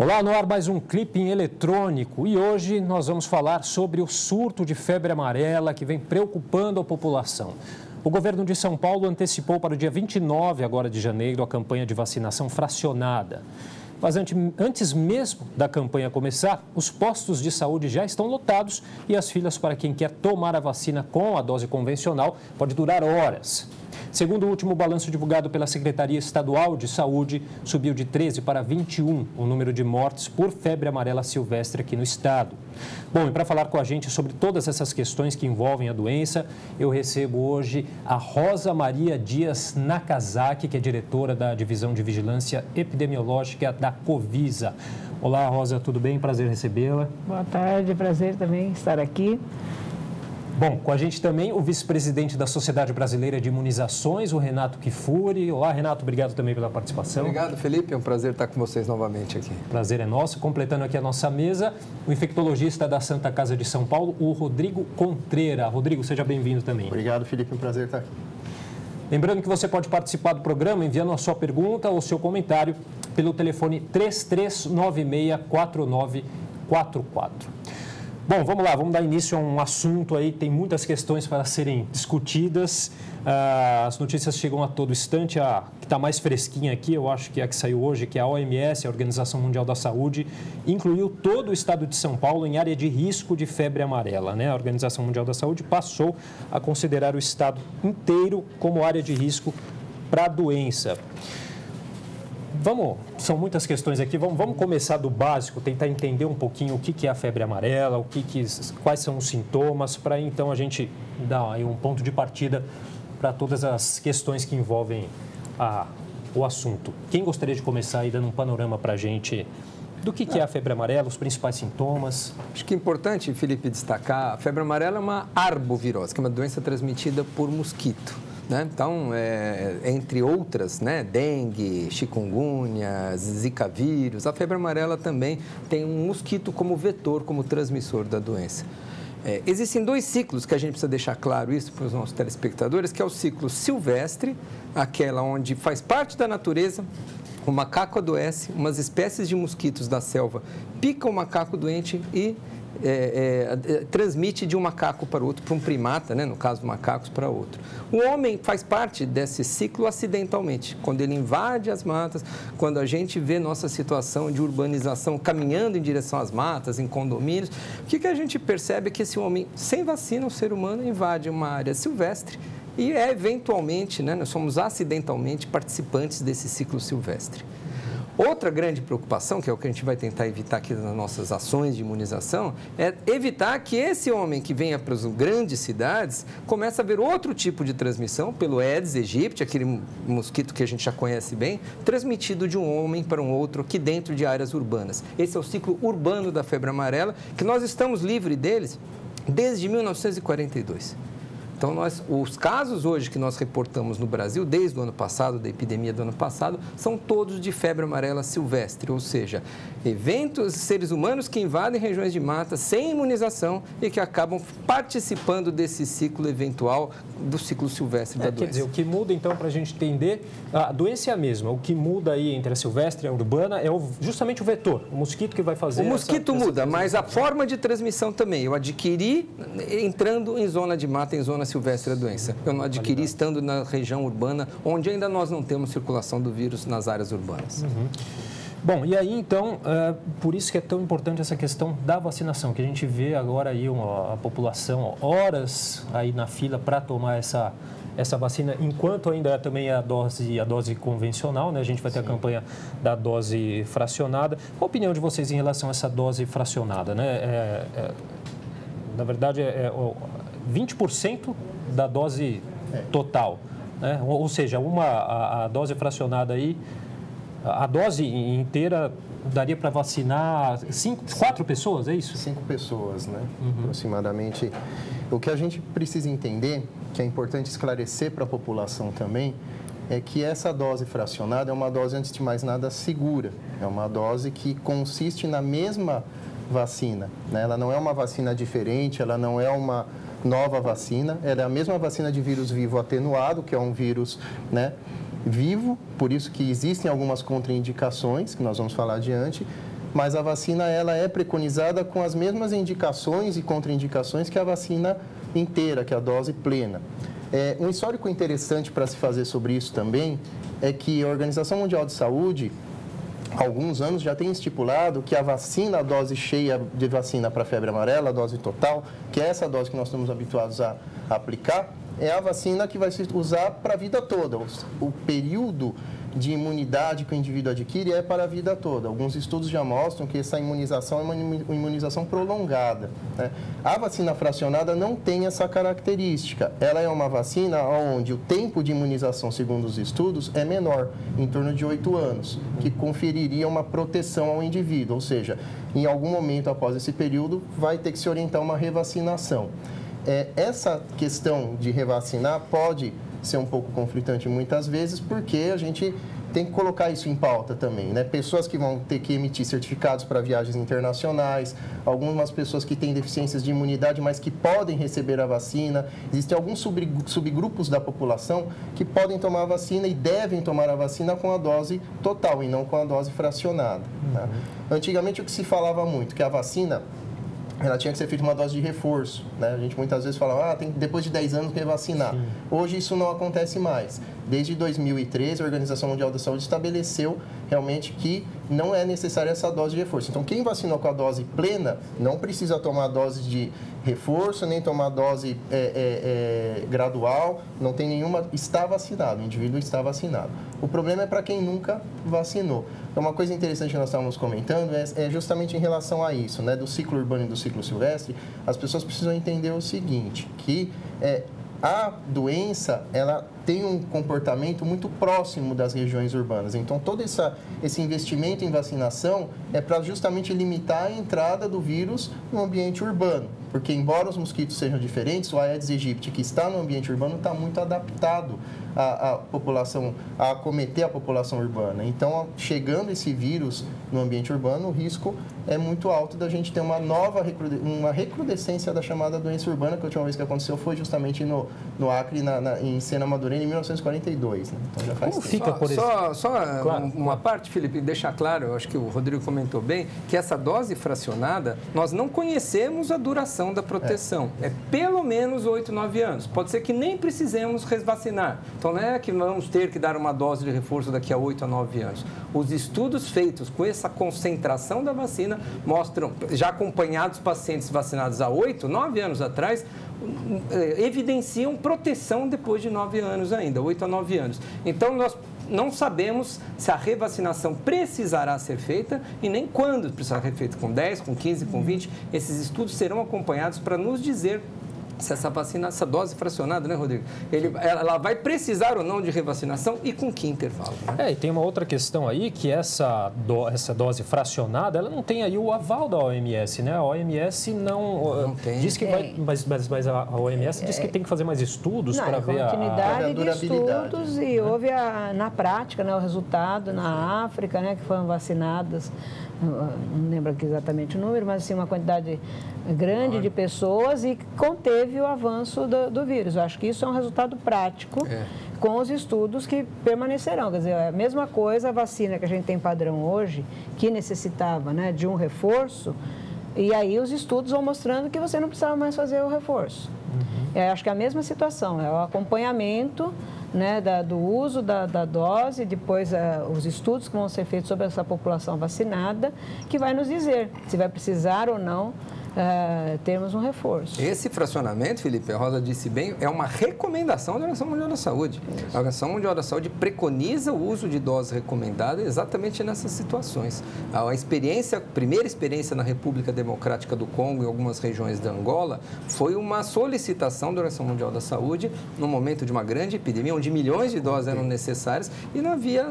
Olá, no ar mais um Clipping Eletrônico e hoje nós vamos falar sobre o surto de febre amarela que vem preocupando a população. O governo de São Paulo antecipou para o dia 29 agora de janeiro a campanha de vacinação fracionada. Mas antes mesmo da campanha começar, os postos de saúde já estão lotados e as filas para quem quer tomar a vacina com a dose convencional pode durar horas. Segundo o último balanço divulgado pela Secretaria Estadual de Saúde, subiu de 13 para 21 o número de mortes por febre amarela silvestre aqui no estado. Bom, e para falar com a gente sobre todas essas questões que envolvem a doença, eu recebo hoje a Rosa Maria Dias Nakazaki, que é diretora da Divisão de Vigilância Epidemiológica da Covisa. Olá, Rosa, tudo bem? Prazer recebê-la. Boa tarde, prazer também estar aqui. Bom, com a gente também o vice-presidente da Sociedade Brasileira de Imunizações, o Renato Kifuri. Olá, Renato, obrigado também pela participação. Obrigado, Felipe. É um prazer estar com vocês novamente aqui. Prazer é nosso. Completando aqui a nossa mesa, o infectologista da Santa Casa de São Paulo, o Rodrigo Contreira. Rodrigo, seja bem-vindo também. Obrigado, Felipe. É um prazer estar aqui. Lembrando que você pode participar do programa enviando a sua pergunta ou seu comentário pelo telefone 3396-4944. Bom, vamos lá, vamos dar início a um assunto aí, tem muitas questões para serem discutidas. As notícias chegam a todo instante, a que está mais fresquinha aqui, eu acho que é a que saiu hoje, que é a OMS, a Organização Mundial da Saúde, incluiu todo o estado de São Paulo em área de risco de febre amarela, né? A Organização Mundial da Saúde passou a considerar o estado inteiro como área de risco para a doença. São muitas questões aqui, vamos começar do básico, tentar entender um pouquinho o que é a febre amarela, quais são os sintomas, para então a gente dar aí um ponto de partida para todas as questões que envolvem o assunto. Quem gostaria de começar aí dando um panorama para a gente do que é a febre amarela, os principais sintomas? Acho que é importante, Felipe, destacar, a febre amarela é uma arbovirose, que é uma doença transmitida por mosquito. Né? Então, entre outras, né? Dengue, chikungunya, zika vírus, a febre amarela também tem um mosquito como vetor, como transmissor da doença. Existem dois ciclos que a gente precisa deixar claro isso para os nossos telespectadores, que é o ciclo silvestre, aquela onde faz parte da natureza, o macaco adoece, umas espécies de mosquitos da selva picam o macaco doente e transmite de um macaco para o outro, para um primata, né? No caso dos macacos, para outro. O homem faz parte desse ciclo acidentalmente, quando ele invade as matas, quando a gente vê nossa situação de urbanização caminhando em direção às matas, em condomínios, o que a gente percebe é que esse homem, sem vacina, o ser humano invade uma área silvestre e eventualmente, né, nós somos acidentalmente participantes desse ciclo silvestre. Outra grande preocupação, que é o que a gente vai tentar evitar aqui nas nossas ações de imunização, é evitar que esse homem que venha para as grandes cidades comece a ver outro tipo de transmissão, pelo Aedes aegypti, aquele mosquito que a gente já conhece bem, transmitido de um homem para um outro aqui dentro de áreas urbanas. Esse é o ciclo urbano da febre amarela, que nós estamos livres deles desde 1942. Então, os casos hoje que nós reportamos no Brasil, desde o ano passado, da epidemia do ano passado, são todos de febre amarela silvestre, ou seja, seres humanos que invadem regiões de mata sem imunização e que acabam participando desse ciclo eventual do ciclo silvestre da doença. Quer dizer, o que muda, então, para a gente entender, a doença é a mesma, o que muda aí entre a silvestre e a urbana é justamente o vetor, o mosquito que vai fazer... O mosquito muda, mas a forma de transmissão também. Eu adquiri entrando em zona de mata, em zona silvestre a doença. Eu não adquiri estando na região urbana, onde ainda nós não temos circulação do vírus nas áreas urbanas. Uhum. Bom, e aí então, por isso que é tão importante essa questão da vacinação, que a gente vê agora aí a população horas aí na fila para tomar essa vacina, enquanto ainda também a dose convencional, né? A gente vai ter a campanha da dose fracionada. Qual a opinião de vocês em relação a essa dose fracionada, né? Na verdade, 20% da dose total, né? Ou seja, a dose fracionada aí, a dose inteira daria para vacinar 4 pessoas, é isso? 5 pessoas, né? Aproximadamente. O que a gente precisa entender, que é importante esclarecer para a população também, é que essa dose fracionada é uma dose, antes de mais nada, segura. É uma dose que consiste na mesma vacina, né? Ela não é uma vacina diferente, ela não é uma nova vacina, ela é a mesma vacina de vírus vivo atenuado, que é um vírus, né, vivo, por isso que existem algumas contraindicações, que nós vamos falar adiante, mas a vacina ela é preconizada com as mesmas indicações e contraindicações que a vacina inteira, que é a dose plena. Um histórico interessante para se fazer sobre isso também é que a Organização Mundial de Saúde, há alguns anos, já tem estipulado que a vacina, a dose cheia de vacina para a febre amarela, a dose total, que é essa dose que nós estamos habituados a aplicar, é a vacina que vai se usar para a vida toda. O período de imunidade que o indivíduo adquire é para a vida toda. Alguns estudos já mostram que essa imunização é uma imunização prolongada, né? A vacina fracionada não tem essa característica. Ela é uma vacina onde o tempo de imunização, segundo os estudos, é menor, em torno de 8 anos, que conferiria uma proteção ao indivíduo. Ou seja, em algum momento após esse período, vai ter que se orientar uma revacinação. Essa questão de revacinar pode ser um pouco conflitante muitas vezes, porque a gente tem que colocar isso em pauta também, né? Pessoas que vão ter que emitir certificados para viagens internacionais, algumas pessoas que têm deficiências de imunidade, mas que podem receber a vacina. Existem alguns subgrupos da população que podem tomar a vacina e devem tomar a vacina com a dose total e não com a dose fracionada, né? Antigamente, o que se falava muito, que a vacina ela tinha que ser feita uma dose de reforço, né? A gente muitas vezes falava, depois de 10 anos que vacinar. Sim. Hoje isso não acontece mais. Desde 2013, a Organização Mundial da Saúde estabeleceu realmente que não é necessária essa dose de reforço. Então, quem vacinou com a dose plena não precisa tomar dose de reforço, nem tomar dose gradual, não tem nenhuma, está vacinado, o indivíduo está vacinado. O problema é para quem nunca vacinou. Então, uma coisa interessante que nós estávamos comentando é justamente em relação a isso, né, do ciclo urbano e do ciclo silvestre. As pessoas precisam entender o seguinte, que a doença, ela tem um comportamento muito próximo das regiões urbanas. Então, todo esse investimento em vacinação é para justamente limitar a entrada do vírus no ambiente urbano. Porque, embora os mosquitos sejam diferentes, o Aedes aegypti, que está no ambiente urbano, está muito adaptado à população, a acometer a população urbana. Então, chegando esse vírus no ambiente urbano, o risco é muito alto da gente ter uma recrudescência da chamada doença urbana, que a última vez que aconteceu foi justamente no Acre, em Sena Madureira, em 1942. Né? Então, já faz tempo. Fica por claro. Uma parte, Felipe, deixar claro, eu acho que o Rodrigo comentou bem, que essa dose fracionada, nós não conhecemos a duração da proteção. É pelo menos 8, 9 anos. Pode ser que nem precisemos revacinar. Então, não é que vamos ter que dar uma dose de reforço daqui a 8 a 9 anos. Os estudos feitos com essa concentração da vacina mostram, já acompanhados pacientes vacinados há 8, 9 anos atrás, evidenciam proteção depois de 9 anos ainda, 8 a 9 anos. Então, nós não sabemos se a revacinação precisará ser feita e nem quando precisará ser feita, com 10, com 15, com 20. Esses estudos serão acompanhados para nos dizer se essa vacina, essa dose fracionada, né, Rodrigo? Ela vai precisar ou não de revacinação e com que intervalo? Né? E tem uma outra questão aí, que essa dose fracionada, ela não tem aí o aval da OMS, né? A OMS não tem. Diz que vai, mas a OMS diz que tem que fazer mais estudos para ver a continuidade de estudos e houve na prática, né, o resultado na África, né, que foram vacinadas, não lembro aqui exatamente o número, mas assim, uma quantidade grande de pessoas e conteve o avanço do vírus. Eu acho que isso é um resultado prático com os estudos que permanecerão. Quer dizer, é a mesma coisa a vacina que a gente tem padrão hoje, que necessitava, né, de um reforço, e aí os estudos vão mostrando que você não precisava mais fazer o reforço. Acho que é a mesma situação, é o acompanhamento, né, do uso da dose, depois os estudos que vão ser feitos sobre essa população vacinada, que vai nos dizer se vai precisar ou não termos um reforço. Esse fracionamento, Felipe, a Rosa disse bem, é uma recomendação da Organização Mundial da Saúde. A Organização Mundial da Saúde preconiza o uso de doses recomendadas exatamente nessas situações. A primeira experiência na República Democrática do Congo e algumas regiões da Angola foi uma solicitação da Organização Mundial da Saúde no momento de uma grande epidemia, onde milhões de doses eram necessárias e não havia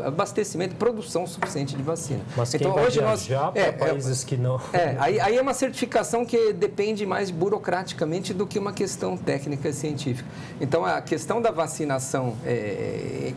abastecimento, produção suficiente de vacina. Mas então, hoje nós para países que não... Aí é uma certificação que depende mais burocraticamente do que uma questão técnica e científica. Então, a questão da vacinação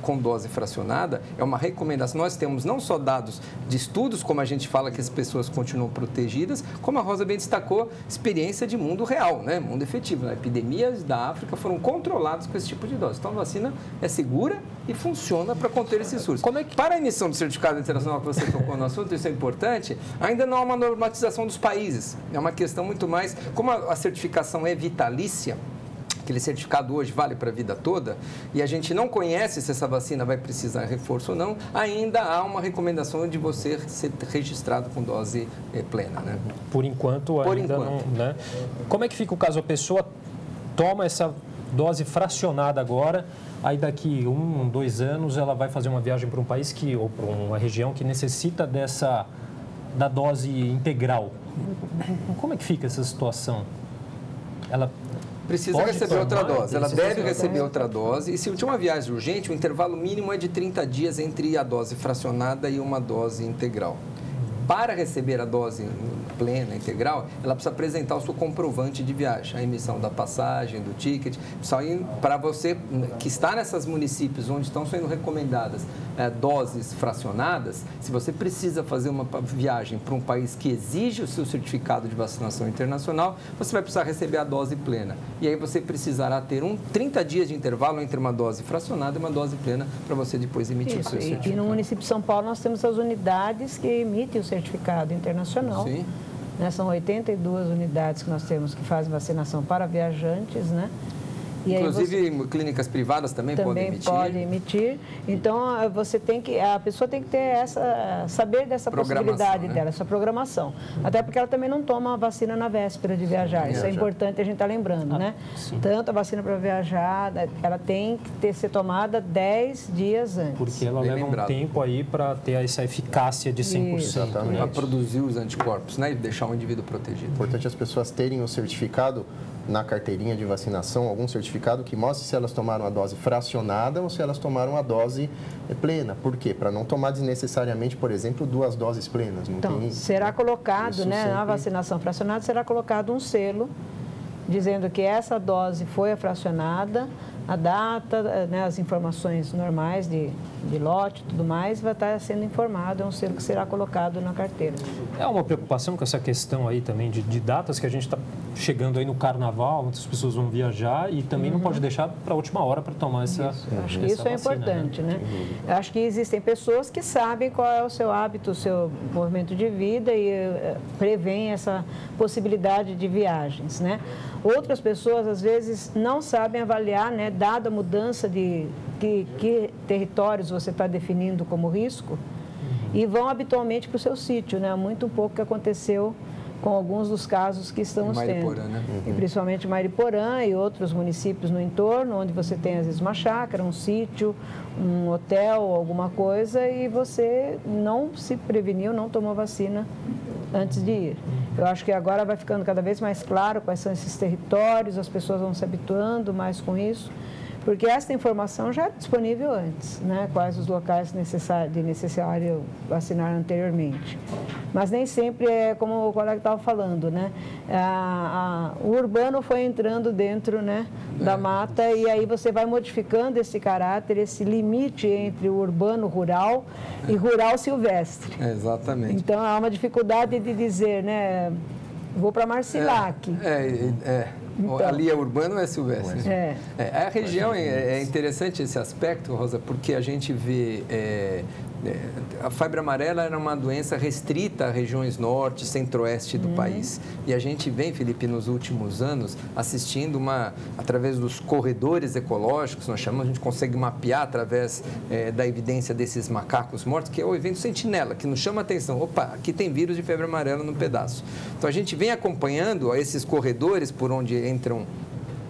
com dose fracionada, é uma recomendação. Nós temos não só dados de estudos, como a gente fala que as pessoas continuam protegidas, como a Rosa bem destacou, experiência de mundo real, né? Mundo efetivo. Né? Epidemias da África foram controladas com esse tipo de dose. Então, a vacina é segura e funciona para conter esses surtos. Para a emissão do certificado internacional que você tocou no assunto, isso é importante, ainda não há uma normatização dos países. É uma questão muito mais... Como a certificação é vitalícia, aquele certificado hoje vale para a vida toda, e a gente não conhece se essa vacina vai precisar de reforço ou não, ainda há uma recomendação de você ser registrado com dose plena. Né? Por enquanto, ainda não... Né? Como é que fica o caso? A pessoa toma essa dose fracionada agora, aí daqui 1, 2 anos ela vai fazer uma viagem para um país ou para uma região que necessita da dose integral. Como é que fica essa situação? Ela precisa receber outra dose, ela deve receber outra dose, e se tiver uma viagem urgente, o intervalo mínimo é de 30 dias entre a dose fracionada e uma dose integral. Para receber a dose plena, integral, ela precisa apresentar o seu comprovante de viagem, a emissão da passagem, do ticket. Para você que está nesses municípios onde estão sendo recomendadas doses fracionadas, se você precisa fazer uma viagem para um país que exige o seu certificado de vacinação internacional, você vai precisar receber a dose plena. E aí você precisará ter 30 dias de intervalo entre uma dose fracionada e uma dose plena para você depois emitir o seu certificado. E no município de São Paulo nós temos as unidades que emitem o certificado internacional. Sim. Né? São 82 unidades que nós temos que fazem vacinação para viajantes, né? E inclusive clínicas privadas também podem emitir. Podem emitir. Então a pessoa tem que ter saber dessa possibilidade dela, essa programação. Até porque ela também não toma a vacina na véspera de viajar. Isso é importante a gente estar lembrando, né? Sim. Tanto a vacina para viajar, ela tem que ser tomada 10 dias antes. Porque ela leva um tempo aí para ter essa eficácia de 100%. Exatamente. Para produzir os anticorpos, né? E deixar o indivíduo protegido. É importante as pessoas terem o certificado na carteirinha de vacinação, algum certificado que mostre se elas tomaram a dose fracionada ou se elas tomaram a dose plena. Por quê? Para não tomar desnecessariamente, por exemplo, 2 doses plenas. Então, será colocado, né, na vacinação fracionada, será colocado um selo dizendo que essa dose foi a fracionada, a data, né, as informações normais de lote e tudo mais, vai estar sendo informado, é um selo que será colocado na carteira. É uma preocupação com essa questão aí também de datas que a gente está chegando aí no carnaval, muitas pessoas vão viajar e também não pode deixar para a última hora para tomar essa vacina. Acho que isso é importante, né? Acho que existem pessoas que sabem qual é o seu hábito, o seu movimento de vida e prevêem essa possibilidade de viagens, né? Outras pessoas, às vezes, não sabem avaliar, né, dada a mudança de que territórios você está definindo como risco, e vão habitualmente para o seu sítio, né? Muito pouco que aconteceu com alguns dos casos que estamos tendo. Né? E principalmente Mariporã e outros municípios no entorno, onde você tem, às vezes, uma chácara, um sítio, um hotel, alguma coisa, e você não se preveniu, não tomou vacina antes de ir. Eu acho que agora vai ficando cada vez mais claro quais são esses territórios, as pessoas vão se habituando mais com isso, porque essa informação já é disponível antes, né? Quais os locais necessário vacinar anteriormente. Mas nem sempre é como o colega estava falando, né? O urbano foi entrando dentro, né, da mata, e aí você vai modificando esse caráter, esse limite entre o urbano rural e rural silvestre. Exatamente. Então há uma dificuldade de dizer, né? Vou para Marcilac. Então, ali é urbano ou é silvestre? A região é interessante esse aspecto, Rosa, porque a gente vê... a febre amarela era uma doença restrita a regiões norte, centro-oeste do país. E a gente vem, Felipe, nos últimos anos, assistindo através dos corredores ecológicos, nós chamamos, a gente consegue mapear através da evidência desses macacos mortos, que é o evento sentinela, que nos chama a atenção. Opa, aqui tem vírus de febre amarela no pedaço. Então, a gente vem acompanhando esses corredores por onde entram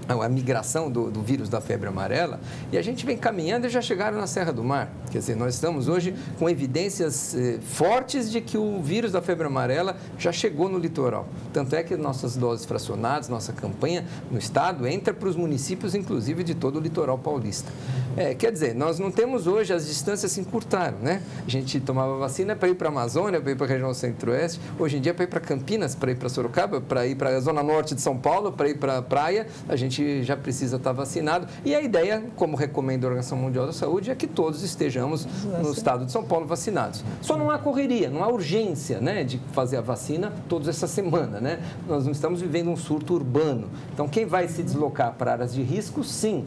a migração do vírus da febre amarela, e a gente vem caminhando e já chegaram na Serra do Mar. Quer dizer, nós estamos hoje com evidências fortes de que o vírus da febre amarela já chegou no litoral. Tanto é que nossas doses fracionadas, nossa campanha no estado, entra para os municípios, inclusive, de todo o litoral paulista. Quer dizer, nós não temos hoje, as distâncias se encurtaram, né? A gente tomava vacina para ir para a Amazônia, para ir para a região centro-oeste, hoje em dia para ir para Campinas, para ir para Sorocaba, para ir para a zona norte de São Paulo, para ir para a praia, a gente gente já precisa estar vacinado. E a ideia, como recomenda a Organização Mundial da Saúde, é que todos estejamos no estado de São Paulo vacinados. Só não há correria, não há urgência, né, de fazer a vacina toda essa semana, né? Nós não estamos vivendo um surto urbano. Então, quem vai se deslocar para áreas de risco, sim.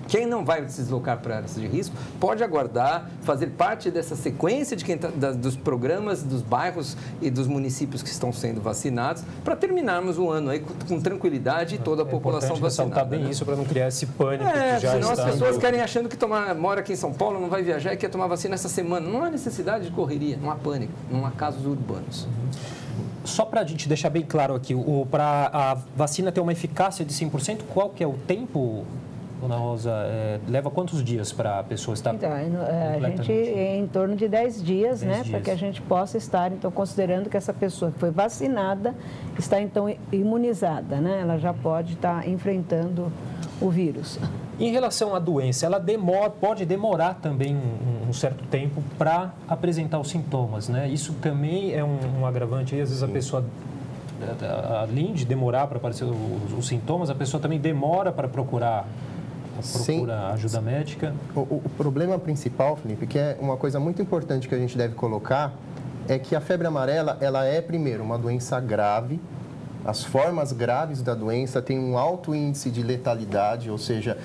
Quem não vai se deslocar para áreas de risco pode aguardar, fazer parte dessa sequência de dos programas, dos bairros e dos municípios que estão sendo vacinados, para terminarmos o ano aí com tranquilidade e toda a população vacinada. Ressaltar bem isso para não criar esse pânico que já senão está... as pessoas querem achando que mora aqui em São Paulo, não vai viajar e quer tomar vacina essa semana. Não há necessidade de correria, não há pânico, não há casos urbanos. Só para a gente deixar bem claro aqui, para a vacina ter uma eficácia de 100%, qual que é o tempo... Dona Rosa, leva quantos dias para a pessoa estar a gente em torno de 10 dias, né? Para que a gente possa estar, então, considerando que essa pessoa que foi vacinada está, então, imunizada, né? Ela já pode estar enfrentando o vírus. Em relação à doença, ela pode demorar também um certo tempo para apresentar os sintomas, né? Isso também é um agravante. Aí, às vezes, a pessoa... Além de demorar para aparecer os sintomas, a pessoa também demora para procurar ajuda médica. O problema principal, Felipe, que é uma coisa muito importante que a gente deve colocar, é que a febre amarela, ela é, primeiro, uma doença grave. As formas graves da doença têm um alto índice de letalidade, ou seja,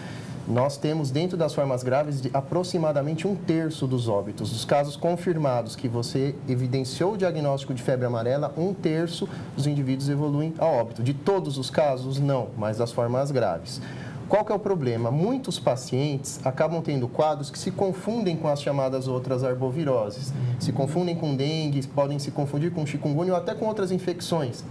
nós temos dentro das formas graves aproximadamente 1/3 dos óbitos. Dos casos confirmados que você evidenciou o diagnóstico de febre amarela, 1/3 dos indivíduos evoluem a óbito. De todos os casos, não, mas das formas graves. Qual que é o problema? Muitos pacientes acabam tendo quadros que se confundem com as chamadas outras arboviroses. Se confundem com dengue, podem se confundir com chikungunya ou até com outras infecções.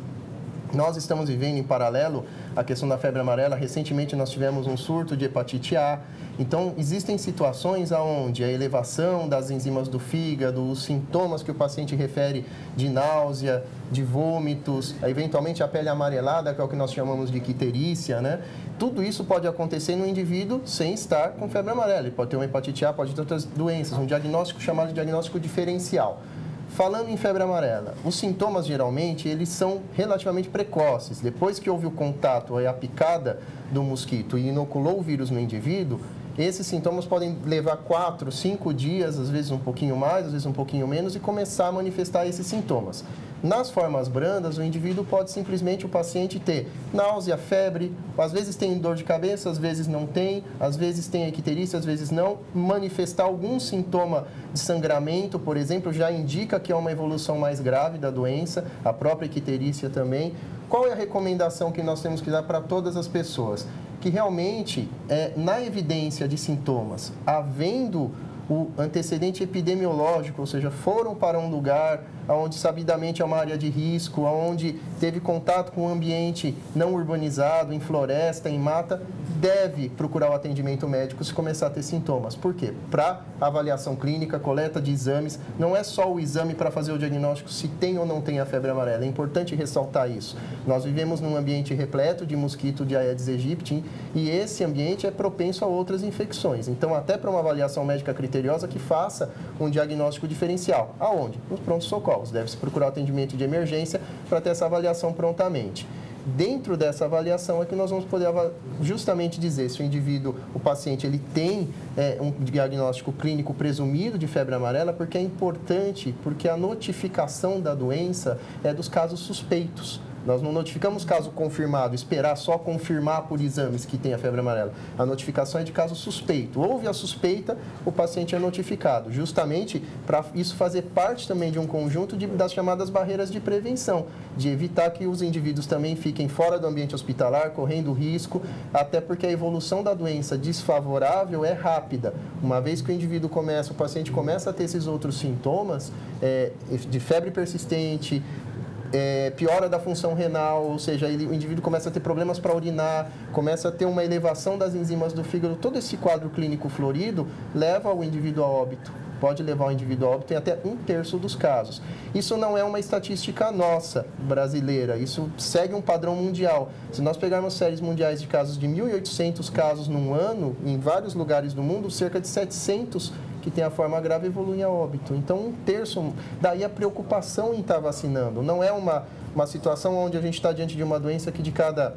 Nós estamos vivendo em paralelo a questão da febre amarela. Recentemente nós tivemos um surto de hepatite A. Então, existem situações onde a elevação das enzimas do fígado, os sintomas que o paciente refere de náusea, de vômitos, eventualmente a pele amarelada, que é o que nós chamamos de icterícia, né? Tudo isso pode acontecer no indivíduo sem estar com febre amarela. Ele pode ter uma hepatite A, pode ter outras doenças, um diagnóstico chamado de diagnóstico diferencial. Falando em febre amarela, os sintomas geralmente eles são relativamente precoces. Depois que houve o contato, a picada do mosquito e inoculou o vírus no indivíduo, esses sintomas podem levar 4, 5 dias, às vezes um pouquinho mais, às vezes um pouquinho menos, e começar a manifestar esses sintomas. Nas formas brandas, o indivíduo pode simplesmente, o paciente, ter náusea, febre, às vezes tem dor de cabeça, às vezes não tem, às vezes tem icterícia, às vezes não. Manifestar algum sintoma de sangramento, por exemplo, já indica que é uma evolução mais grave da doença, a própria icterícia também. Qual é a recomendação que nós temos que dar para todas as pessoas? Que realmente, na evidência de sintomas, havendo o antecedente epidemiológico, ou seja, foram para um lugar onde sabidamente é uma área de risco, onde teve contato com um ambiente não urbanizado, em floresta, em mata, deve procurar o atendimento médico se começar a ter sintomas. Por quê? Para avaliação clínica, coleta de exames, não é só o exame para fazer o diagnóstico se tem ou não tem a febre amarela. É importante ressaltar isso. Nós vivemos num ambiente repleto de mosquito de Aedes aegypti e esse ambiente é propenso a outras infecções. Então, até para uma avaliação médica criteriosa que faça um diagnóstico diferencial. Aonde? Nos prontos-socorros. Deve-se procurar atendimento de emergência para ter essa avaliação prontamente. Dentro dessa avaliação é que nós vamos poder justamente dizer se o indivíduo, o paciente, ele tem um diagnóstico clínico presumido de febre amarela, porque é importante, porque a notificação da doença é dos casos suspeitos. Nós não notificamos caso confirmado, esperar só confirmar por exames que tem a febre amarela. A notificação é de caso suspeito. Houve a suspeita, o paciente é notificado, justamente para isso fazer parte também de um conjunto das chamadas barreiras de prevenção, de evitar que os indivíduos também fiquem fora do ambiente hospitalar, correndo risco, até porque a evolução da doença desfavorável é rápida. Uma vez que o paciente começa a ter esses outros sintomas de febre persistente, piora da função renal, ou seja, o indivíduo começa a ter problemas para urinar, começa a ter uma elevação das enzimas do fígado. Todo esse quadro clínico florido leva o indivíduo a óbito. Pode levar o indivíduo a óbito em até 1/3 dos casos. Isso não é uma estatística nossa, brasileira, isso segue um padrão mundial. Se nós pegarmos séries mundiais de casos de 1.800 casos num ano, em vários lugares do mundo, cerca de 700 que tem a forma grave evoluem a óbito. Então, 1/3, daí a preocupação em estar vacinando. Não é uma situação onde a gente está diante de uma doença que de cada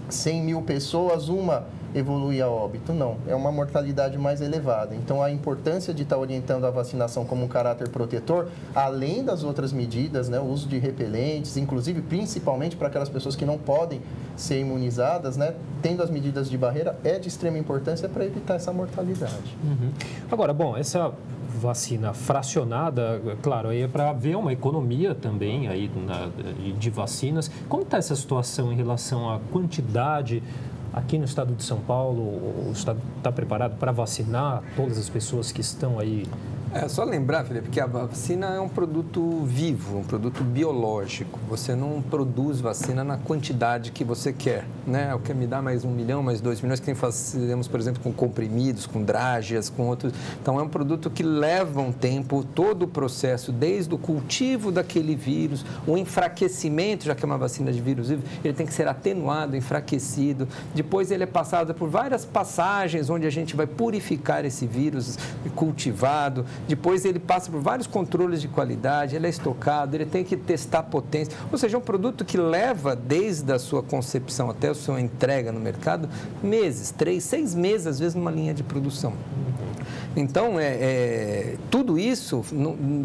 100 mil pessoas, uma evolui a óbito. Não, é uma mortalidade mais elevada. Então, a importância de estar orientando a vacinação como um caráter protetor, além das outras medidas, né, o uso de repelentes, inclusive, principalmente para aquelas pessoas que não podem ser imunizadas, né, tendo as medidas de barreira, é de extrema importância para evitar essa mortalidade. Agora, bom, essa vacina fracionada, claro, aí é para ver uma economia também aí de vacinas. Como está essa situação em relação à quantidade? Aqui no estado de São Paulo, o estado está preparado para vacinar todas as pessoas que estão aí? É só lembrar, Felipe, que a vacina é um produto vivo, um produto biológico. Você não produz vacina na quantidade que você quer, né? Eu quero me dar mais 1 milhão, mais 2 milhões, que fazemos, por exemplo, com comprimidos, com drágeas, com outros. Então, é um produto que leva um tempo, todo o processo, desde o cultivo daquele vírus, o enfraquecimento, já que é uma vacina de vírus vivo, ele tem que ser atenuado, enfraquecido. Depois, ele é passado por várias passagens, onde a gente vai purificar esse vírus cultivado. Depois ele passa por vários controles de qualidade, ele é estocado, ele tem que testar potência. Ou seja, é um produto que leva desde a sua concepção até a sua entrega no mercado meses, 3, 6 meses, às vezes, numa linha de produção. Então, tudo isso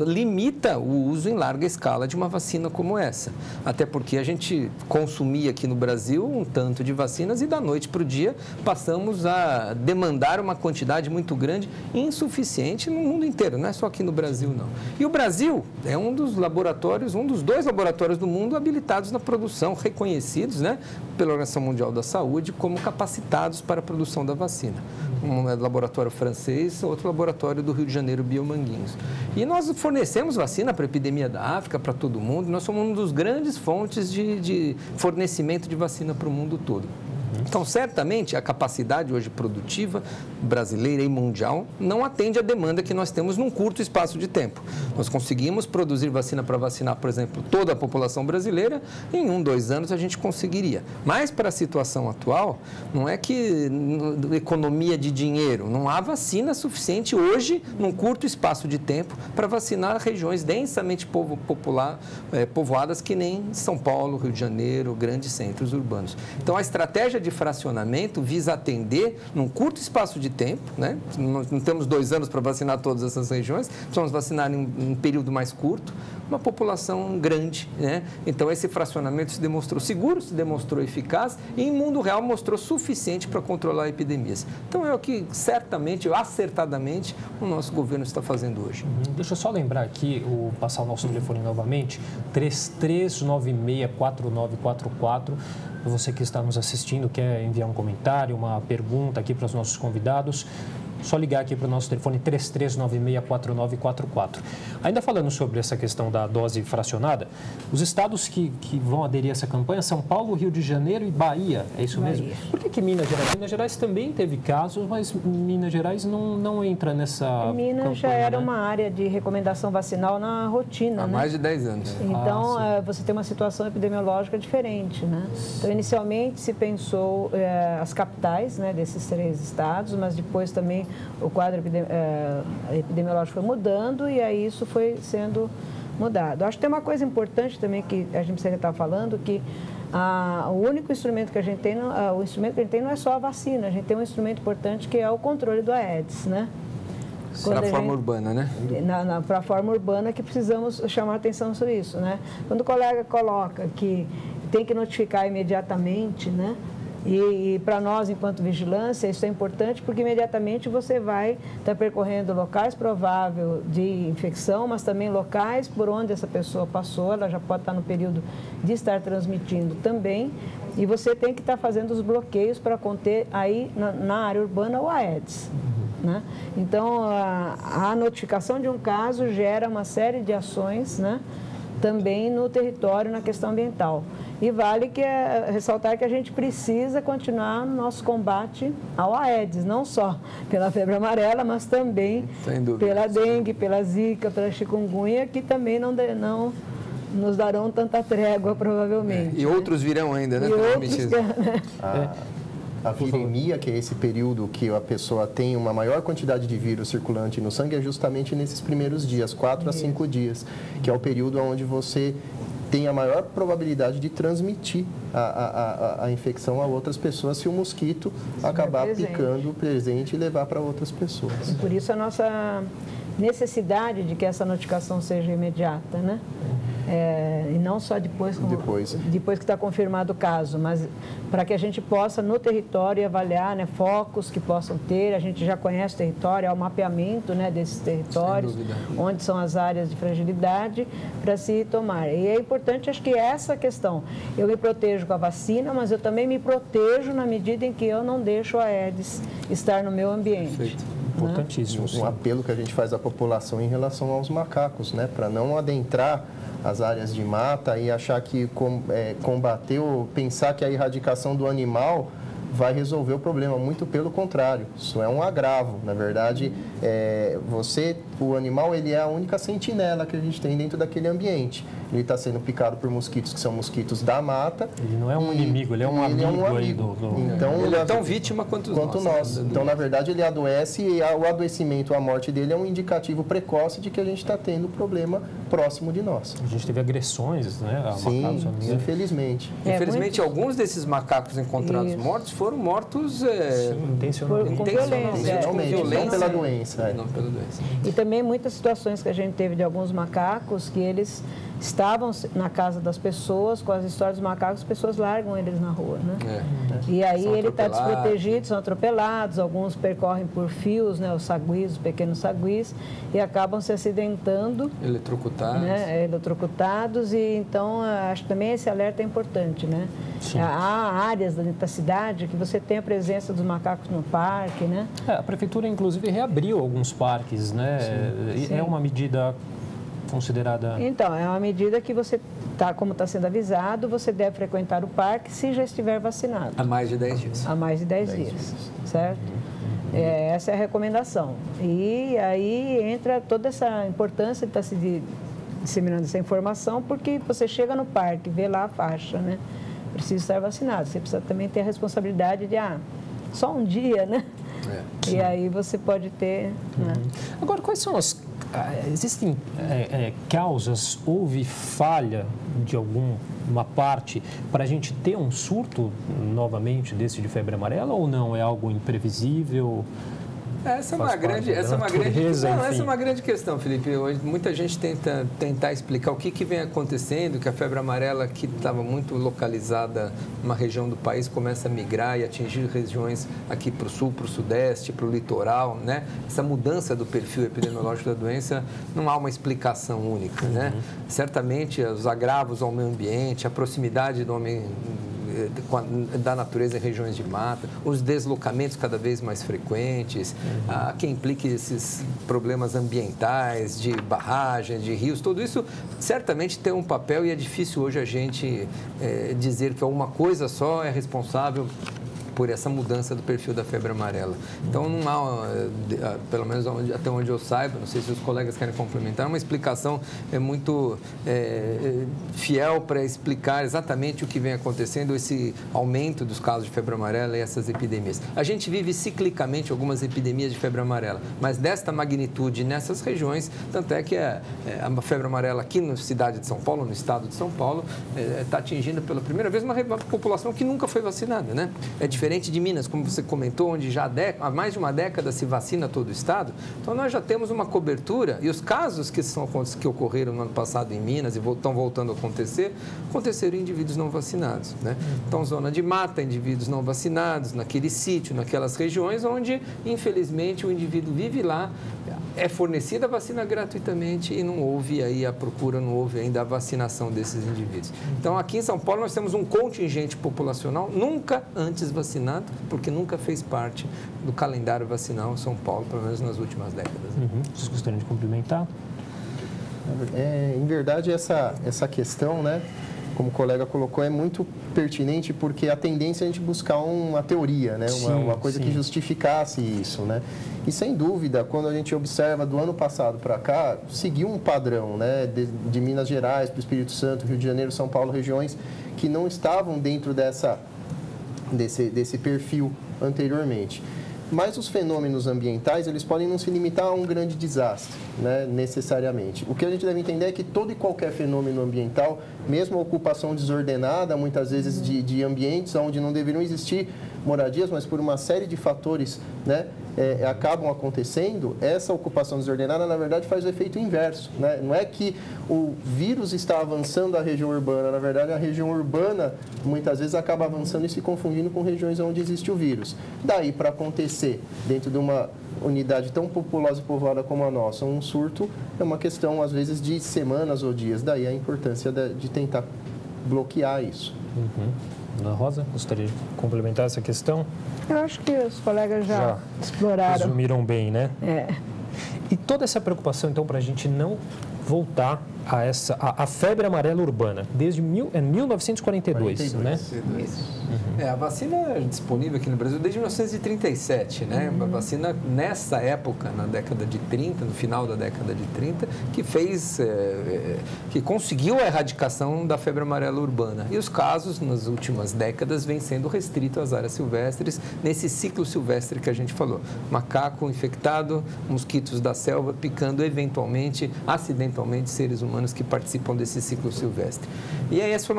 limita o uso em larga escala de uma vacina como essa. Até porque a gente consumia aqui no Brasil um tanto de vacinas e da noite para o dia passamos a demandar uma quantidade muito grande e insuficiente no mundo inteiro, não é só aqui no Brasil, não. E o Brasil é um dos laboratórios, um dos 2 laboratórios do mundo habilitados na produção, reconhecidos, né, pela Organização Mundial da Saúde como capacitados para a produção da vacina. Um é do laboratório francês, outro laboratório do Rio de Janeiro, Biomanguinhos. E nós fornecemos vacina para a epidemia da África, para todo mundo. Nós somos uma das grandes fontes de fornecimento de vacina para o mundo todo. Então, certamente, a capacidade hoje produtiva brasileira e mundial não atende à demanda que nós temos num curto espaço de tempo. Nós conseguimos produzir vacina para vacinar, por exemplo, toda a população brasileira, em 1, 2 anos a gente conseguiria. Mas, para a situação atual, não é que economia de dinheiro, não há vacina suficiente hoje, num curto espaço de tempo, para vacinar regiões densamente povoadas que nem São Paulo, Rio de Janeiro, grandes centros urbanos. Então, a estratégia de fracionamento visa atender num curto espaço de tempo, né? Nós não temos 2 anos para vacinar todas essas regiões, precisamos vacinar em um período mais curto, uma população grande, né? Então, esse fracionamento se demonstrou seguro, se demonstrou eficaz e, em mundo real, mostrou suficiente para controlar epidemias. Então, é o que certamente, acertadamente, o nosso governo está fazendo hoje. Deixa eu só lembrar aqui, passar o nosso telefone novamente, 33964944. Você que está nos assistindo, quer enviar um comentário, uma pergunta aqui para os nossos convidados, só ligar aqui para o nosso telefone 33964944. Ainda falando sobre essa questão da dose fracionada, os estados que vão aderir a essa campanha são Paulo, Rio de Janeiro e Bahia, é isso mesmo? Por que Minas Gerais? Minas Gerais também teve casos, mas Minas Gerais não entra nessa Minas campanha, já era, né? uma área de recomendação vacinal na rotina, Há mais de 10 anos. Então, você tem uma situação epidemiológica diferente, né? Então, inicialmente se pensou as capitais, né, desses 3 estados, mas depois também o quadro epidemiológico foi mudando e aí isso foi sendo mudado. Acho que tem uma coisa importante também que a gente precisa estar falando, que o único instrumento que a gente tem, o instrumento que a gente tem não é só a vacina, a gente tem um instrumento importante que é o controle do Aedes, né? Para a forma urbana, né? Para a forma urbana que precisamos chamar atenção sobre isso, né? Quando o colega coloca que tem que notificar imediatamente, né? E para nós, enquanto vigilância, isso é importante porque imediatamente você vai estar percorrendo locais prováveis de infecção, mas também locais por onde essa pessoa passou, ela já pode estar no período de estar transmitindo também, e você tem que estar fazendo os bloqueios para conter aí na área urbana o Aedes. Né? Então, a notificação de um caso gera uma série de ações, né? Também no território, na questão ambiental. E vale ressaltar que a gente precisa continuar no nosso combate ao Aedes, não só pela febre amarela, mas também pela dengue, pela zika, pela chikungunya, que também não nos darão tanta trégua, provavelmente. E outros virão ainda, né? A viremia, que é esse período que a pessoa tem uma maior quantidade de vírus circulante no sangue, é justamente nesses primeiros dias, 4 a 5 dias, que é o período onde você tem a maior probabilidade de transmitir a infecção a outras pessoas se o mosquito acabar picando presente e levar para outras pessoas. E por isso a nossa necessidade de que essa notificação seja imediata, né? E não só depois que está confirmado o caso, mas para que a gente possa, no território, avaliar, né, focos que possam ter. A gente já conhece o território, há o mapeamento, né, desses territórios, onde são as áreas de fragilidade, para se tomar. E é importante, acho que essa questão. Eu me protejo com a vacina, mas eu também me protejo na medida em que eu não deixo a Aedes estar no meu ambiente. Perfeito. Importantíssimo. Um apelo que a gente faz à população em relação aos macacos, né, para não adentrar as áreas de mata e achar que combater ou pensar que a erradicação do animal vai resolver o problema. Muito pelo contrário, isso é um agravo. Na verdade, o animal ele é a única sentinela que a gente tem dentro daquele ambiente. Ele está sendo picado por mosquitos que são mosquitos da mata. Ele não é um inimigo, ele é um amigo. Então, ele é tão vítima quanto nós. Então, na verdade, ele adoece e o adoecimento, a morte dele é um indicativo precoce de que a gente está tendo problema próximo de nós. A gente teve agressões, né? Sim, infelizmente. Infelizmente, alguns desses macacos encontrados mortos foram mortos intencionalmente, com violência. Não pela doença. Não pela doença. E também muitas situações que a gente teve de alguns macacos que eles estavam na casa das pessoas, com as histórias dos macacos, as pessoas largam eles na rua, né? E aí ele está desprotegido, são atropelados, alguns percorrem por fios, né, os saguis, os pequenos saguis, e acabam se acidentando. Eletrocutados. Né, eletrocutados, e então acho que também esse alerta é importante, né? Sim. Há áreas da cidade que você tem a presença dos macacos no parque, né? A prefeitura, inclusive, reabriu alguns parques, né? Sim. É uma medida considerada... Então, é uma medida que você, como está sendo avisado, você deve frequentar o parque se já estiver vacinado. Há mais de 10 dias. Há mais de 10 dias, certo? Essa é a recomendação. E aí entra toda essa importância de estar se disseminando essa informação, porque você chega no parque, vê lá a faixa, né? Precisa estar vacinado. Você precisa também ter a responsabilidade de, só um dia, né? E aí você pode ter... Né? Agora, quais são as... Existem causas, houve falha de alguma parte para a gente ter um surto novamente desse de febre amarela ou não? É algo imprevisível? Essa é uma grande questão, Felipe. Hoje, muita gente tenta tentar explicar o que vem acontecendo, que a febre amarela, que estava muito localizada numa região do país, começa a migrar e atingir regiões aqui para o sul, para o sudeste, para o litoral, né? Essa mudança do perfil epidemiológico da doença, não há uma explicação única, né? Certamente, os agravos ao meio ambiente, a proximidade do homem da natureza em regiões de mata, os deslocamentos cada vez mais frequentes, que implique esses problemas ambientais, de barragens, de rios, tudo isso certamente tem um papel e é difícil hoje a gente dizer que uma coisa só é responsável por essa mudança do perfil da febre amarela. Então, não há, pelo menos até onde eu saiba, não sei se os colegas querem complementar, uma explicação muito fiel para explicar exatamente o que vem acontecendo, esse aumento dos casos de febre amarela e essas epidemias. A gente vive ciclicamente algumas epidemias de febre amarela, mas desta magnitude nessas regiões, tanto é que a febre amarela aqui na cidade de São Paulo, no estado de São Paulo, está atingindo pela primeira vez uma população que nunca foi vacinada, né? É diferente de Minas, como você comentou, onde já há mais de uma década se vacina todo o estado. Então, nós já temos uma cobertura e os casos que ocorreram no ano passado em Minas e estão voltando a acontecer, aconteceram em indivíduos não vacinados, né? Então, zona de mata, indivíduos não vacinados, naquele sítio, naquelas regiões onde, infelizmente, o indivíduo vive lá, é fornecida a vacina gratuitamente e não houve aí a procura, não houve ainda a vacinação desses indivíduos. Então, aqui em São Paulo, nós temos um contingente populacional nunca antes vacinado, porque nunca fez parte do calendário vacinal em São Paulo, pelo menos nas últimas décadas. Vocês gostariam de complementar? Em verdade, essa questão, né, como o colega colocou, é muito pertinente porque a tendência é a gente buscar uma teoria, né, uma coisa que justificasse isso, né? E sem dúvida, quando a gente observa do ano passado para cá, seguiu um padrão, né, de Minas Gerais para o Espírito Santo, Rio de Janeiro, São Paulo, regiões que não estavam dentro desse perfil anteriormente. Mas os fenômenos ambientais, eles podem não se limitar a um grande desastre, né, necessariamente. O que a gente deve entender é que todo e qualquer fenômeno ambiental, mesmo a ocupação desordenada, muitas vezes de ambientes onde não deveriam existir moradias, mas por uma série de fatores, né, acabam acontecendo, essa ocupação desordenada, na verdade, faz o efeito inverso, né? Não é que o vírus está avançando a região urbana, na verdade, a região urbana, muitas vezes, acaba avançando e se confundindo com regiões onde existe o vírus. Daí, para acontecer dentro de uma unidade tão populosa e povoada como a nossa, um surto é uma questão, às vezes, de semanas ou dias. Daí a importância de tentar bloquear isso. Ana Rosa, gostaria de complementar essa questão? Eu acho que os colegas já exploraram. Resumiram bem, né? É. E toda essa preocupação, então, para a gente não voltar a febre amarela urbana, desde 1942, né? A vacina é disponível aqui no Brasil desde 1937, né? A vacina nessa época, na década de 30, no final da década de 30, que conseguiu a erradicação da febre amarela urbana. E os casos, nas últimas décadas, vêm sendo restritos às áreas silvestres, nesse ciclo silvestre que a gente falou. Macaco infectado, mosquitos da selva picando eventualmente, acidentalmente, seres humanos que participam desse ciclo silvestre. E aí esse foi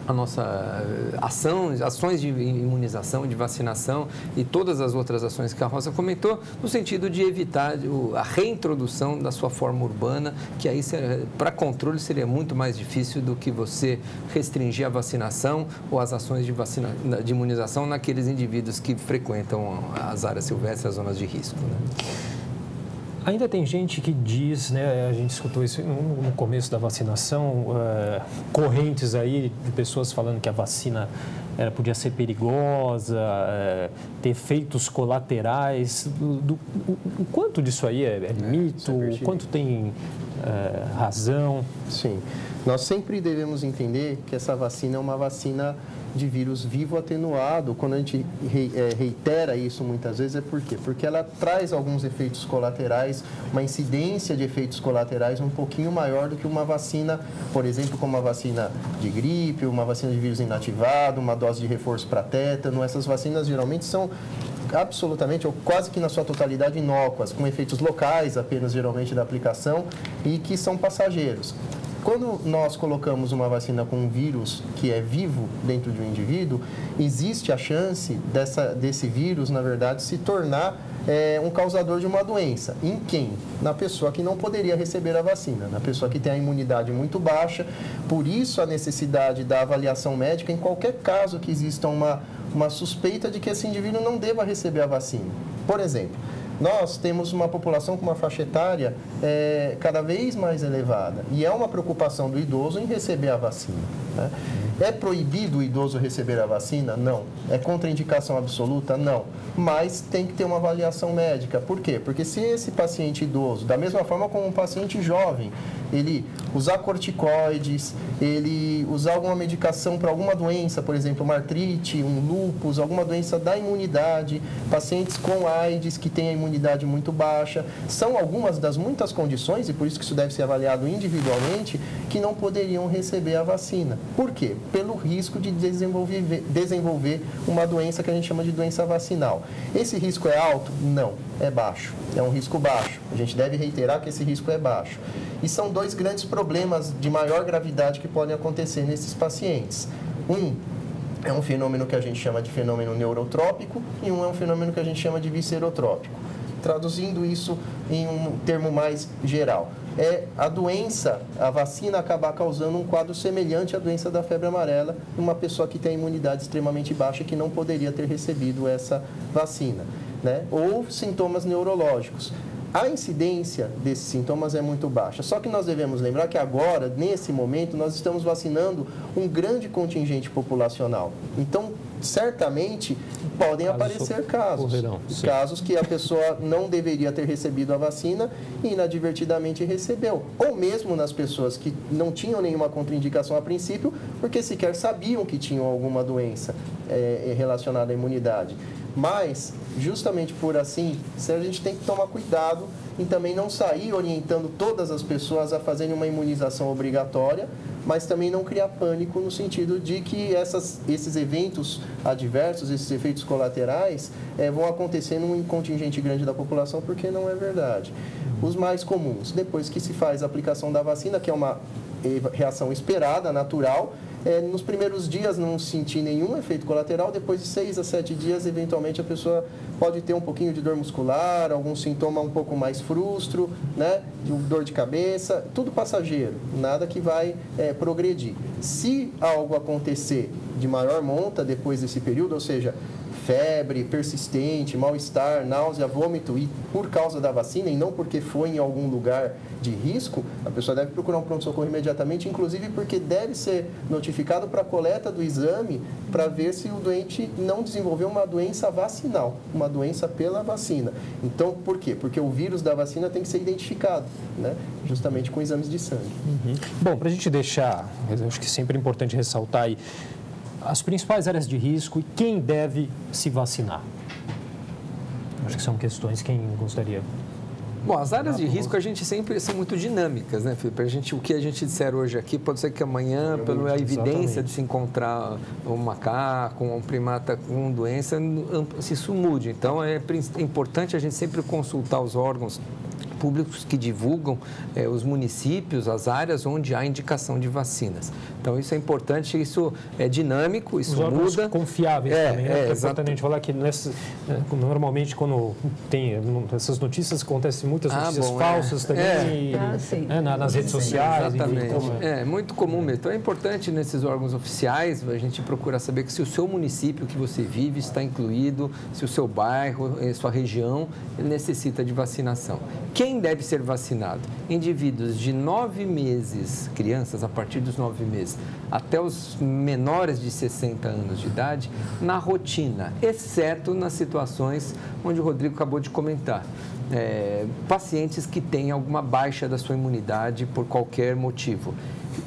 a nossa ações de imunização, de vacinação e todas as outras ações que a Rosa comentou, no sentido de evitar a reintrodução da sua forma urbana, que aí para controle seria muito mais difícil do que você restringir a vacinação ou as ações de imunização naqueles indivíduos que frequentam as áreas silvestres, as zonas de risco, né? Ainda tem gente que diz, né, a gente escutou isso no começo da vacinação, correntes aí de pessoas falando que a vacina podia ser perigosa, ter efeitos colaterais. O quanto disso aí é mito, o quanto tem razão? Sim, nós sempre devemos entender que essa vacina é uma vacina de vírus vivo atenuado. Quando a gente reitera isso muitas vezes, é por quê? Porque ela traz alguns efeitos colaterais, uma incidência de efeitos colaterais um pouquinho maior do que uma vacina, por exemplo, como uma vacina de gripe, uma vacina de vírus inativado, uma dose de reforço para tétano. Essas vacinas geralmente são absolutamente, ou quase que na sua totalidade, inócuas, com efeitos locais apenas, geralmente, da aplicação, e que são passageiros. Quando nós colocamos uma vacina com um vírus que é vivo dentro de um indivíduo, existe a chance desse vírus, na verdade, se tornar um causador de uma doença. Em quem? Na pessoa que não poderia receber a vacina, na pessoa que tem a imunidade muito baixa. Por isso, a necessidade da avaliação médica em qualquer caso que exista uma suspeita de que esse indivíduo não deva receber a vacina. Por exemplo, nós temos uma população com uma faixa etária cada vez mais elevada e é uma preocupação do idoso em receber a vacina, né? É proibido o idoso receber a vacina? Não. É contraindicação absoluta? Não. Mas tem que ter uma avaliação médica. Por quê? Porque se esse paciente idoso, da mesma forma como um paciente jovem, ele usar corticoides, ele usar alguma medicação para alguma doença, por exemplo, uma artrite, um lúpus, alguma doença da imunidade, pacientes com AIDS que têm a imunidade muito baixa, são algumas das muitas condições, e por isso que isso deve ser avaliado individualmente, que não poderiam receber a vacina. Por quê? Pelo risco de desenvolver uma doença que a gente chama de doença vacinal. Esse risco é alto? Não, é baixo. É um risco baixo. A gente deve reiterar que esse risco é baixo. E são dois grandes problemas de maior gravidade que podem acontecer nesses pacientes. É um fenômeno que a gente chama de fenômeno neurotrópico e é um fenômeno que a gente chama de viscerotrópico. Traduzindo isso em um termo mais geral, a doença, a vacina acabar causando um quadro semelhante à doença da febre amarela em uma pessoa que tem a imunidade extremamente baixa e que não poderia ter recebido essa vacina, né? Ou sintomas neurológicos. A incidência desses sintomas é muito baixa. Só que nós devemos lembrar que agora, nesse momento, nós estamos vacinando um grande contingente populacional. Então, certamente, podem aparecer casos que a pessoa não deveria ter recebido a vacina e inadvertidamente recebeu. Ou mesmo nas pessoas que não tinham nenhuma contraindicação a princípio, porque sequer sabiam que tinham alguma doença relacionada à imunidade. Mas, justamente por assim, a gente tem que tomar cuidado em também não sair orientando todas as pessoas a fazerem uma imunização obrigatória, mas também não criar pânico no sentido de que esses eventos adversos, esses efeitos colaterais, vão acontecer num contingente grande da população, porque não é verdade. Os mais comuns, depois que se faz a aplicação da vacina, que é uma reação esperada, natural, nos primeiros dias não sentir nenhum efeito colateral, depois de 6 a 7 dias, eventualmente a pessoa pode ter um pouquinho de dor muscular, algum sintoma um pouco mais frustro, né? Dor de cabeça, tudo passageiro, nada que vai progredir. Se algo acontecer de maior monta depois desse período, ou seja, febre persistente, mal-estar, náusea, vômito, e por causa da vacina e não porque foi em algum lugar de risco, a pessoa deve procurar um pronto-socorro imediatamente, inclusive porque deve ser notificado para a coleta do exame para ver se o doente não desenvolveu uma doença vacinal, uma doença pela vacina. Então, por quê? Porque o vírus da vacina tem que ser identificado, né? Justamente com exames de sangue. Bom, para a gente deixar, eu acho que sempre é importante ressaltar aí, as principais áreas de risco e quem deve se vacinar. Acho que são questões quem gostaria. Bom, as áreas de risco a gente sempre são muito dinâmicas, né, Felipe? O que a gente disser hoje aqui pode ser que amanhã, pela evidência de se encontrar um macaco, um primata com doença, isso mude. Então, é importante a gente sempre consultar os órgãos públicos que divulgam os municípios, as áreas onde há indicação de vacinas. Então, isso é importante, isso é dinâmico, isso muda. Os órgãos confiáveis também, né? É importante a gente falar que normalmente quando tem essas notícias, acontecem muitas notícias falsas também nas redes sociais. Exatamente. É muito comum mesmo. Então, é importante nesses órgãos oficiais a gente procurar saber que se o seu município que você vive está incluído, se o seu bairro, sua região necessita de vacinação. Quem deve ser vacinado? Indivíduos de 9 meses, crianças a partir dos 9 meses, até os menores de 60 anos de idade, na rotina, exceto nas situações onde o Rodrigo acabou de comentar. Pacientes que têm alguma baixa da sua imunidade por qualquer motivo.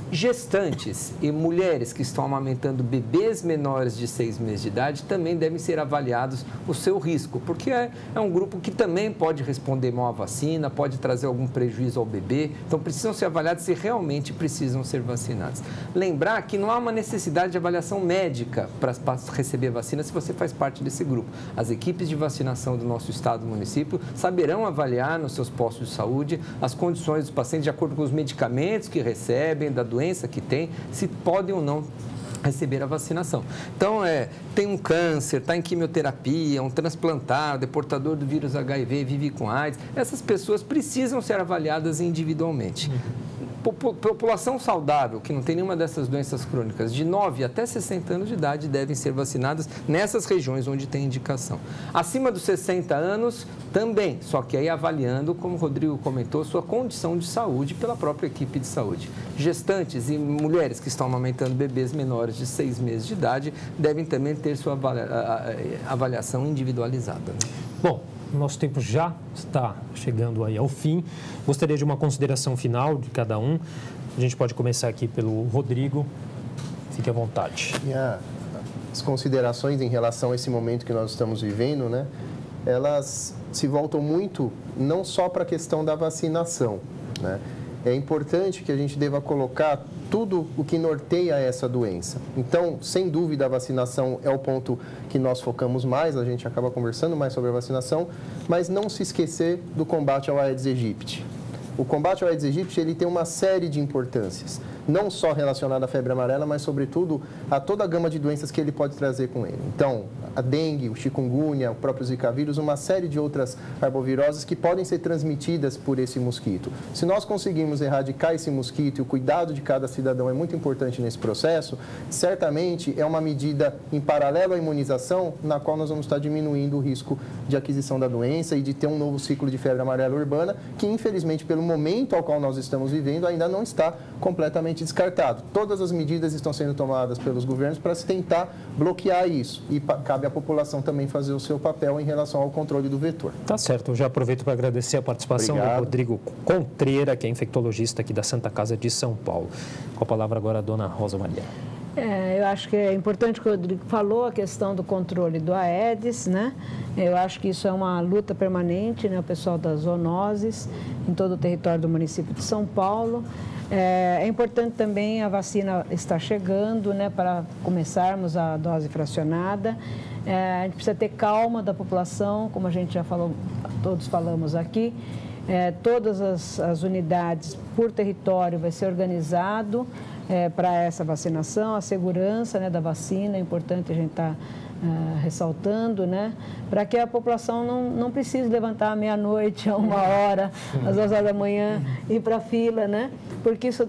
Gestantes e mulheres que estão amamentando bebês menores de 6 meses de idade também devem ser avaliados o seu risco, porque é um grupo que também pode responder mal à vacina, pode trazer algum prejuízo ao bebê, então precisam ser avaliados se realmente precisam ser vacinados. Lembrar que não há uma necessidade de avaliação médica para receber vacina se você faz parte desse grupo. As equipes de vacinação do nosso estado e município saberão avaliar nos seus postos de saúde as condições dos pacientes de acordo com os medicamentos que recebem, da doença que tem, se podem ou não receber a vacinação. Então, tem um câncer, está em quimioterapia, um transplantado, é portador do vírus HIV, vive com AIDS, essas pessoas precisam ser avaliadas individualmente. População saudável, que não tem nenhuma dessas doenças crônicas, de 9 até 60 anos de idade, devem ser vacinadas nessas regiões onde tem indicação. Acima dos 60 anos, também, só que aí avaliando, como o Rodrigo comentou, sua condição de saúde pela própria equipe de saúde. Gestantes e mulheres que estão amamentando bebês menores de 6 meses de idade devem também ter sua avaliação individualizada. Bom, nosso tempo já está chegando aí ao fim. Gostaria de uma consideração final de cada um. A gente pode começar aqui pelo Rodrigo. Fique à vontade. As considerações em relação a esse momento que nós estamos vivendo, né? Elas se voltam muito não só para a questão da vacinação, né? É importante que a gente deva colocar tudo o que norteia essa doença. Então, sem dúvida, a vacinação é o ponto que nós focamos mais, a gente acaba conversando mais sobre a vacinação, mas não se esquecer do combate ao Aedes aegypti. O combate ao Aedes aegypti, ele tem uma série de importâncias, não só relacionada à febre amarela, mas, sobretudo, a toda a gama de doenças que ele pode trazer com ele. Então, a dengue, o chikungunya, o próprio zika vírus, uma série de outras arboviroses que podem ser transmitidas por esse mosquito. Se nós conseguirmos erradicar esse mosquito e o cuidado de cada cidadão é muito importante nesse processo, certamente é uma medida em paralelo à imunização, na qual nós vamos estar diminuindo o risco de aquisição da doença e de ter um novo ciclo de febre amarela urbana, que, infelizmente, pelo momento ao qual nós estamos vivendo, ainda não está completamente descartado. Todas as medidas estão sendo tomadas pelos governos para se tentar bloquear isso e cabe à população também fazer o seu papel em relação ao controle do vetor. Tá certo. Eu já aproveito para agradecer a participação do Rodrigo Contreira, que é infectologista aqui da Santa Casa de São Paulo. Com a palavra agora a dona Rosa Maria. Eu acho que é importante que o Rodrigo falou, a questão do controle do Aedes, né? Eu acho que isso é uma luta permanente, né? O pessoal das zoonoses em todo o território do município de São Paulo. É importante também a vacina estar chegando, né? Para começarmos a dose fracionada. A gente precisa ter calma da população, como a gente já falou, todos falamos aqui. Todas as unidades por território vai ser organizado para essa vacinação, a segurança, né, da vacina, é importante a gente estar ressaltando, né, para que a população não precise levantar à meia-noite, a 1h, às 2h da manhã, ir para a fila, né, porque isso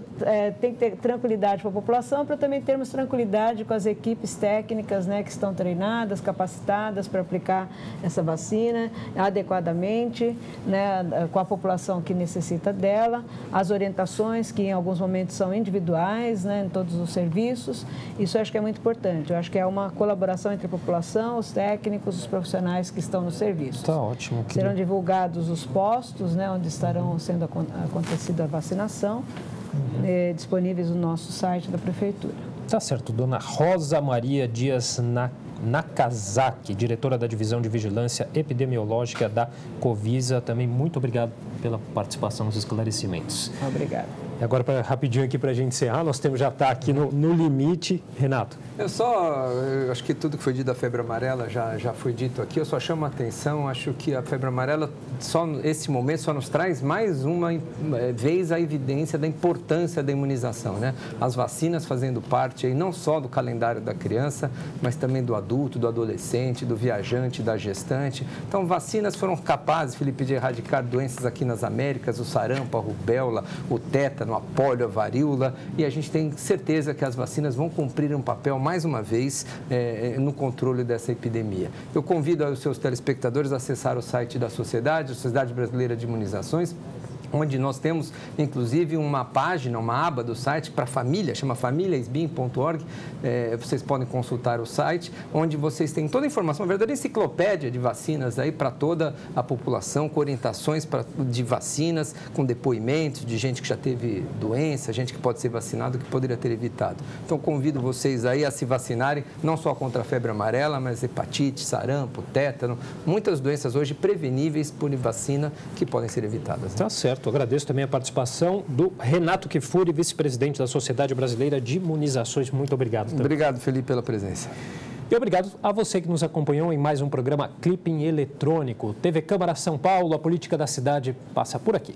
tem que ter tranquilidade para a população, para também termos tranquilidade com as equipes técnicas, né, que estão treinadas, capacitadas para aplicar essa vacina adequadamente, né, com a população que necessita dela, as orientações que em alguns momentos são individuais, né, em todos os serviços. Isso eu acho que é muito importante. Eu acho que é uma colaboração entre a população, os técnicos, os profissionais que estão no serviço. Tá ótimo. Serão divulgados os postos, né, onde estarão sendo acontecida a vacinação, disponíveis no nosso site da Prefeitura. Tá certo. Dona Rosa Maria Dias Nakazaki, diretora da Divisão de Vigilância Epidemiológica da Covisa, também muito obrigado pela participação nos esclarecimentos. Obrigada. E agora, rapidinho aqui para a gente encerrar, nós temos já está aqui no limite. Renato. Eu acho que tudo que foi dito da febre amarela já foi dito aqui. Eu só chamo a atenção, acho que a febre amarela, esse momento, só nos traz mais uma vez a evidência da importância da imunização, né? As vacinas fazendo parte aí, não só do calendário da criança, mas também do adulto, do adolescente, do viajante, da gestante. Então, vacinas foram capazes, Felipe, de erradicar doenças aqui nas Américas, o sarampo, a rubéola, o tétano, a polio, a varíola, e a gente tem certeza que as vacinas vão cumprir um papel, mais uma vez, no controle dessa epidemia. Eu convido os seus telespectadores a acessar o site da Sociedade, a Sociedade Brasileira de Imunizações, onde nós temos, inclusive, uma página, uma aba do site para família, chama famíliasbim.org. Vocês podem consultar o site, onde vocês têm toda a informação, uma verdadeira enciclopédia de vacinas aí para toda a população, com orientações de vacinas, com depoimentos de gente que já teve doença, gente que pode ser vacinado, que poderia ter evitado. Então, convido vocês aí a se vacinarem, não só contra a febre amarela, mas hepatite, sarampo, tétano, muitas doenças hoje preveníveis por vacina que podem ser evitadas. Tá certo. Agradeço também a participação do Renato Kfouri, vice-presidente da Sociedade Brasileira de Imunizações. Muito obrigado. Também. Obrigado, Felipe, pela presença. E obrigado a você que nos acompanhou em mais um programa Clipping Eletrônico. TV Câmara São Paulo, a política da cidade passa por aqui.